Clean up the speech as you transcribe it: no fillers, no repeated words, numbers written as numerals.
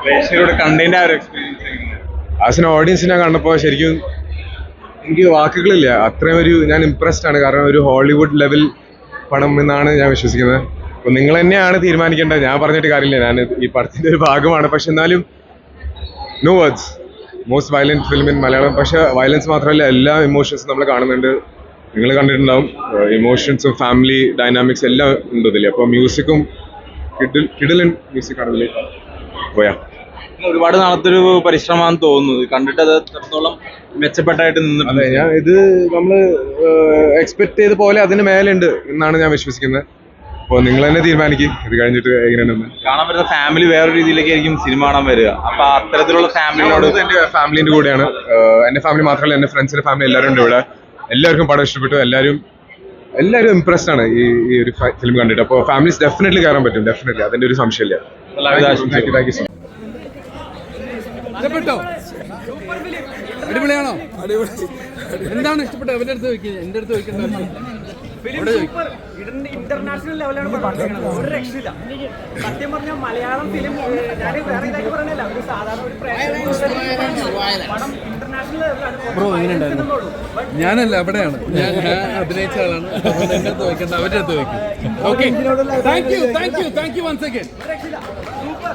പ്രേക്ഷകരോട് കണ്ടതിന്റെ ആ ഒരു എക്സ്പീരിയൻസ് ആസ് എൻ ഓഡിയൻസിനെ കണ്ടപ്പോൾ ശരിക്കും എനിക്ക് വാക്കുകളില്ല. അത്രയും ഞാൻ ഇംപ്രസ്ഡ് ആണ്. കാരണം ഒരു ഹോളിവുഡ് ലെവൽ പടം എന്നാണ് ഞാൻ വിശ്വസിക്കുന്നത്. അപ്പോൾ നിങ്ങൾ തന്നെയാണ് തീരുമാനിക്കേണ്ടത്. ഞാൻ പറഞ്ഞിട്ട് കാര്യമില്ല, ഞാൻ ഈ പടത്തിന്റെ ഒരു ഭാഗമാണ്. പക്ഷെ എന്നാലും no words. Most violent film in Malayalam. പക്ഷെ വയലൻസ് മാത്രമല്ല, എല്ലാ ഇമോഷൻസും നമ്മൾ കാണുന്നുണ്ട്. നിങ്ങൾ കണ്ടിട്ടുണ്ടാവും. ഇമോഷൻസും ഫാമിലി ഡൈനാമിക്സ് എല്ലാം ഉണ്ട് ഇതിൽ. അപ്പോൾ മ്യൂസിക്കും കിഡിലൻ മ്യൂസിക് ആണെങ്കിൽ പോയാ ഒരുപാട് നാളത്തെ ഒരു പരിശ്രമമാണെന്ന് തോന്നുന്നത്. കണ്ടിട്ട് അത് എത്രത്തോളം മെച്ചപ്പെട്ടായിട്ട് നിന്ന്. അതെ, ഞാൻ ഇത് നമ്മൾ എക്സ്പെക്ട് ചെയ്ത പോലെ അതിന് മേലുണ്ട് എന്നാണ് ഞാൻ വിശ്വസിക്കുന്നത്. അപ്പോൾ നിങ്ങൾ തന്നെ തീരുമാനിക്കും ഇത് കഴിഞ്ഞിട്ട് എങ്ങനെയാണെന്ന്. കാണാൻ വരുന്ന ഫാമിലി വേറെ രീതിയിലേക്ക് ആയിരിക്കും സിനിമ കാണാൻ വരിക. അപ്പൊ അത്തരത്തിലുള്ള ഫാമിലിയോട് എൻ്റെ ഫാമിലിന്റെ കൂടെയാണ്. എൻ്റെ ഫാമിലി മാത്രമല്ല, എൻ്റെ ഫ്രണ്ട്സിന്റെ ഫാമിലി എല്ലാവരും ഉണ്ട് ഇവിടെ. എല്ലാവർക്കും പടം ഇഷ്ടപ്പെട്ടു. എല്ലാവരും ഇംപ്രസ്ഡ് ആണ് ഈ ഒരു ഫിലിം കണ്ടിട്ട്. അപ്പോൾ ഫാമിലീസ് ഡെഫിനറ്റ്ലി കയറാൻ പറ്റും. ഡെഫിനറ്റ്ലി, അതിന്റെ ഒരു സംശയമില്ല. Thank you so much. ഇഷ്ടപ്പെട്ടോ? അടിപൊളിയാണോ? എന്താണ് ഇഷ്ടപ്പെട്ടത്? അവരുടെ അടുത്ത് ചോദിക്കുക, എന്റെ അടുത്ത് ചോദിക്കേണ്ട ഇന്റർനാഷണൽ ലെവലാണ് പടം. ഒരു രക്ഷയില്ല. സത്യം പറഞ്ഞാൽ മലയാളം ഫിലിം ഞാൻ വേറെ ഇതാക്കി പറഞ്ഞില്ല, ഒരു സാധാരണ ഒരു പടം ഇന്റർനാഷണൽ ലെവലാണ്. ഞാനല്ല, അവിടെയാണ് ഞാൻ അഭിനയിച്ച ആളാണ്. എന്റെ അടുത്ത് ചോദിക്കേണ്ട അവരുടെ അടുത്ത് ചോദിക്കും. Okay, thank you once again. Super.